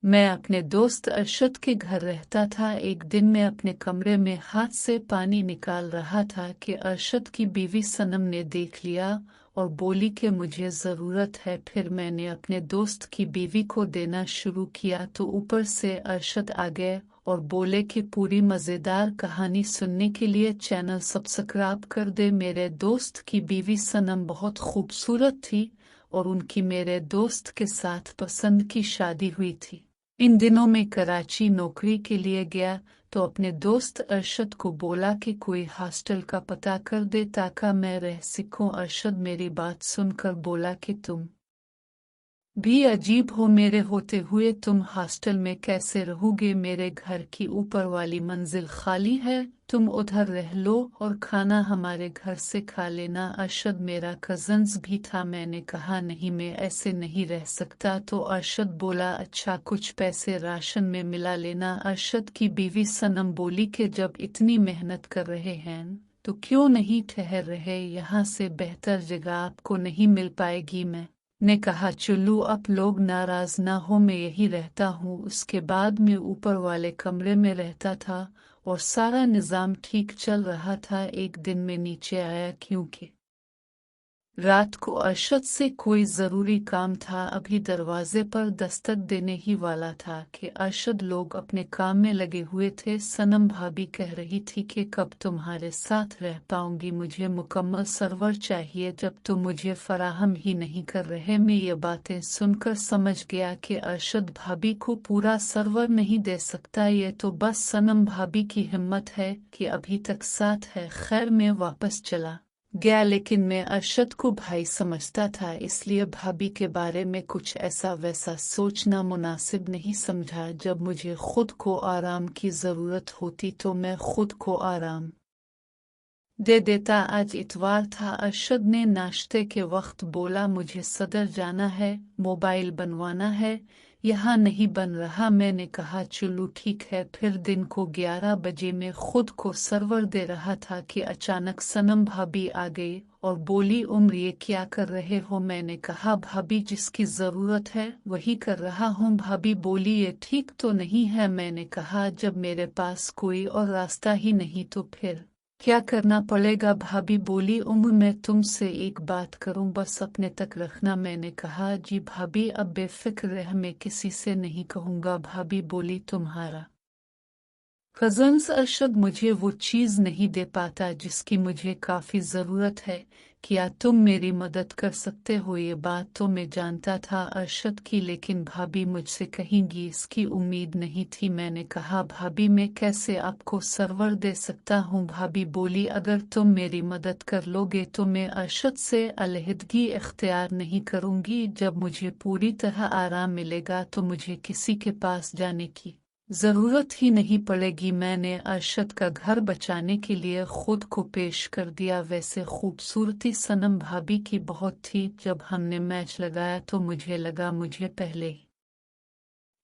मैं अपने दोस्त अरशद के घर रहता था। एक दिन मैं अपने कमरे में हाथ से पानी निकाल रहा था कि अरशद की बीवी सनम ने देख लिया और बोली कि मुझे ज़रूरत है। फिर मैंने अपने दोस्त की बीवी को देना शुरू किया तो ऊपर से अरशद आ गए और बोले कि पूरी मज़ेदार कहानी सुनने के लिए चैनल सब्सक्राइब कर दे। मेरे दोस्त की बीवी सनम बहुत खूबसूरत थी और उनकी मेरे दोस्त के साथ पसंद की शादी हुई थी। इन दिनों में कराची नौकरी के लिए गया तो अपने दोस्त अरशद को बोला कि कोई हॉस्टल का पता कर दे ताकि मैं रह सकूं। अरशद मेरी बात सुनकर बोला कि तुम भी अजीब हो, मेरे होते हुए तुम हॉस्टल में कैसे रहोगे? मेरे घर की ऊपर वाली मंजिल खाली है, तुम उधर रह लो और खाना हमारे घर से खा लेना। अरशद मेरा कजन्स भी था। मैंने कहा नहीं, मैं ऐसे नहीं रह सकता। तो अरशद बोला अच्छा, कुछ पैसे राशन में मिला लेना। अरशद की बीवी सनम बोली कि जब इतनी मेहनत कर रहे हैं तो क्यों नहीं ठहर रहे? यहाँ से बेहतर जगह आपको नहीं मिल पाएगी। मैं ने कहा चलो अब लोग नाराज ना हो, मैं यही रहता हूँ। उसके बाद मैं ऊपर वाले कमरे में रहता था और सारा निज़ाम ठीक चल रहा था। एक दिन मैं नीचे आया क्योंकि रात को अरशद से कोई ज़रूरी काम था। अभी दरवाजे पर दस्तक देने ही वाला था कि अरशद लोग अपने काम में लगे हुए थे। सनम भाभी कह रही थी कि कब तुम्हारे साथ रह पाऊंगी, मुझे मुकम्मल सर्वर चाहिए जब तुम मुझे फराहम ही नहीं कर रहे। मैं ये बातें सुनकर समझ गया कि अरशद भाभी को पूरा सर्वर नहीं दे सकता। ये तो बस सनम भाभी की हिम्मत है कि अभी तक साथ है। खैर मैं वापस चला गया, लेकिन मैं अरशद को भाई समझता था, इसलिए भाभी के बारे में कुछ ऐसा वैसा सोचना मुनासिब नहीं समझा। जब मुझे खुद को आराम की ज़रूरत होती तो मैं खुद को आराम दे देता। आज इतवार था। अरशद ने नाश्ते के वक्त बोला मुझे सदर जाना है, मोबाइल बनवाना है, यहाँ नहीं बन रहा। मैंने कहा चलो ठीक है। फिर दिन को 11 बजे मैं खुद को सर्वर दे रहा था कि अचानक सनम भाभी आ गई और बोली उम्र ये क्या कर रहे हो? मैंने कहा भाभी जिसकी ज़रूरत है वही कर रहा हूँ। भाभी बोली ये ठीक तो नहीं है। मैंने कहा जब मेरे पास कोई और रास्ता ही नहीं तो फिर क्या करना पड़ेगा? भाभी बोली उम्र मैं तुमसे एक बात करूं, बस अपने तक रखना। मैंने कहा जी भाभी अब बेफिक्र रह, मैं किसी से नहीं कहूँगा। भाभी बोली तुम्हारा कज़न्स अरशद मुझे वो चीज़ नहीं दे पाता जिसकी मुझे काफ़ी ज़रूरत है, क्या तुम मेरी मदद कर सकते हो? ये बात तो मैं जानता था अरशद की, लेकिन भाभी मुझसे कहेंगी इसकी उम्मीद नहीं थी। मैंने कहा भाभी मैं कैसे आपको सर्वर दे सकता हूँ? भाभी बोली अगर तुम मेरी मदद कर लोगे तो मैं अरशद से अलहदगी इख्तियार नहीं करूँगी। जब मुझे पूरी तरह आराम मिलेगा तो मुझे किसी के पास जाने की ज़रूरत ही नहीं पड़ेगी। मैंने अरशद का घर बचाने के लिए खुद को पेश कर दिया। वैसे खूबसूरती सनम भाभी की बहुत थी। जब हमने मैच लगाया तो मुझे लगा मुझे पहले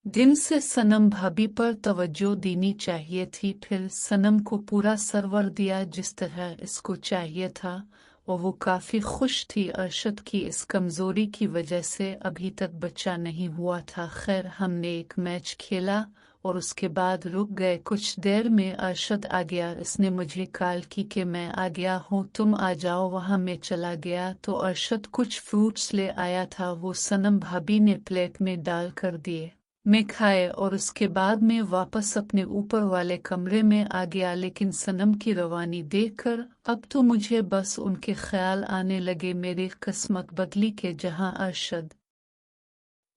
दिन से सनम भाभी पर तवज्जो देनी चाहिए थी। फिर सनम को पूरा सर्वर दिया जिस तरह इसको चाहिए था और वो काफ़ी खुश थी। अरशद की इस कमज़ोरी की वजह से अभी तक बच्चा नहीं हुआ था। खैर हमने एक मैच खेला और उसके बाद रुक गए। कुछ देर में अरशद आ गया। इसने मुझे कॉल की कि मैं आ गया हूँ, तुम आ जाओ। वहाँ मैं चला गया तो अरशद कुछ फ्रूट्स ले आया था, वो सनम भाभी ने प्लेट में डाल कर दिए। मैं खाए और उसके बाद मैं वापस अपने ऊपर वाले कमरे में आ गया। लेकिन सनम की रवानी देखकर अब तो मुझे बस उनके ख्याल आने लगे। मेरी किस्मत बदली के जहाँ अरशद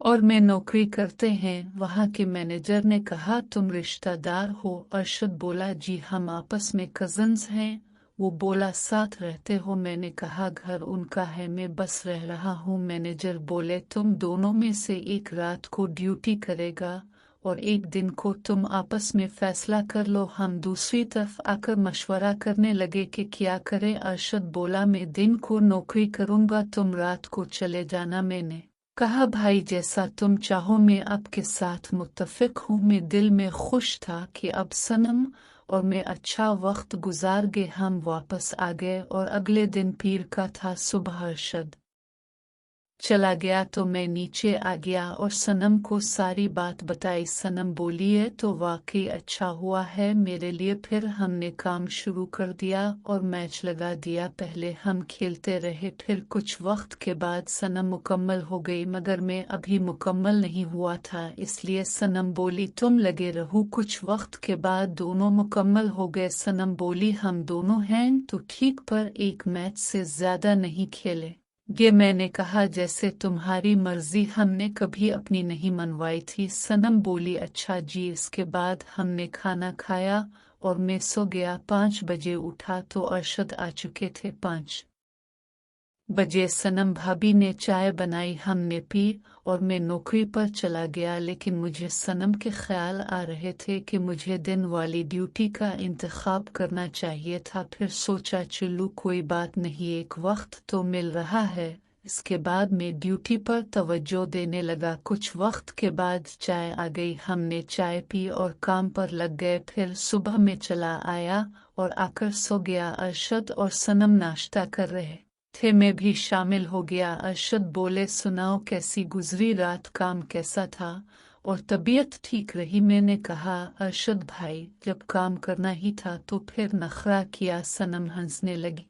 और मैं नौकरी करते हैं, वहाँ के मैनेजर ने कहा तुम रिश्तेदार हो? अरशद बोला जी हम आपस में कज़न्स हैं। वो बोला साथ रहते हो? मैंने कहा घर उनका है, मैं बस रह रहा हूँ। मैनेजर बोले तुम दोनों में से एक रात को ड्यूटी करेगा और एक दिन को तुम आपस में फैसला कर लो। हम दूसरी तरफ आकर मशवरा करने लगे कि क्या करें। अरशद बोला मैं दिन को नौकरी करूँगा, तुम रात को चले जाना। मैंने कहा भाई जैसा तुम चाहो, मैं आपके साथ मुत्तफिक हूँ। मैं दिल में खुश था कि अब सनम और मैं अच्छा वक्त गुजार गए। हम वापस आ गए और अगले दिन पीर का था। सुबह अरशद चला गया तो मैं नीचे आ गया और सनम को सारी बात बताई। सनम बोली है तो वाकई अच्छा हुआ है मेरे लिए। फिर हमने काम शुरू कर दिया और मैच लगा दिया। पहले हम खेलते रहे, फिर कुछ वक्त के बाद सनम मुकम्मल हो गई, मगर मैं अभी मुकम्मल नहीं हुआ था, इसलिए सनम बोली तुम लगे रहो। कुछ वक्त के बाद दोनों मुकम्मल हो गए। सनम बोली हम दोनों हैं तो ठीक, पर एक मैच से ज्यादा नहीं खेले। ये मैंने कहा जैसे तुम्हारी मर्जी, हमने कभी अपनी नहीं मनवाई थी। सनम बोली अच्छा जी। इसके बाद हमने खाना खाया और मैं सो गया। 5 बजे उठा तो अरशद आ चुके थे। 5 बजे सनम भाभी ने चाय बनाई, हमने पी और मैं नौकरी पर चला गया। लेकिन मुझे सनम के ख्याल आ रहे थे कि मुझे दिन वाली ड्यूटी का इंतखाब करना चाहिए था। फिर सोचा चलो कोई बात नहीं, एक वक्त तो मिल रहा है। इसके बाद मैं ड्यूटी पर तवज्जो देने लगा। कुछ वक्त के बाद चाय आ गई, हमने चाय पी और काम पर लग गए। फिर सुबह में चला आया और आकर सो गया। अरशद और सनम नाश्ता कर रहे थे, मैं भी शामिल हो गया। अरशद बोले सुनाओ कैसी गुजरी रात, काम कैसा था और तबीयत ठीक रही? मैंने कहा अरशद भाई जब काम करना ही था तो फिर नखरा किया। सनम हंसने लगी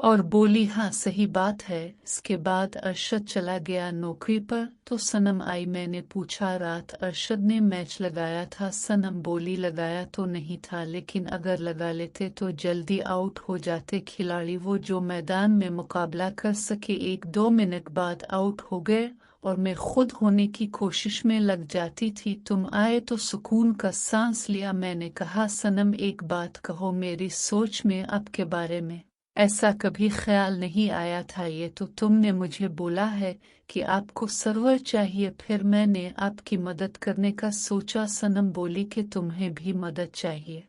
और बोली हाँ सही बात है। इसके बाद अरशद चला गया नौकरी पर तो सनम आई। मैंने पूछा रात अरशद ने मैच लगाया था? सनम बोली लगाया तो नहीं था, लेकिन अगर लगा लेते तो जल्दी आउट हो जाते खिलाड़ी, वो जो मैदान में मुकाबला कर सके 1-2 मिनट बाद आउट हो गए और मैं खुद होने की कोशिश में लग जाती थी। तुम आए तो सुकून का सांस लिया। मैंने कहा सनम एक बात कहो, मेरी सोच में आपके बारे में ऐसा कभी ख्याल नहीं आया था। ये तो तुमने मुझे बोला है कि आपको सर्वर चाहिए, फिर मैंने आपकी मदद करने का सोचा। सनम बोली कि तुम्हें भी मदद चाहिए।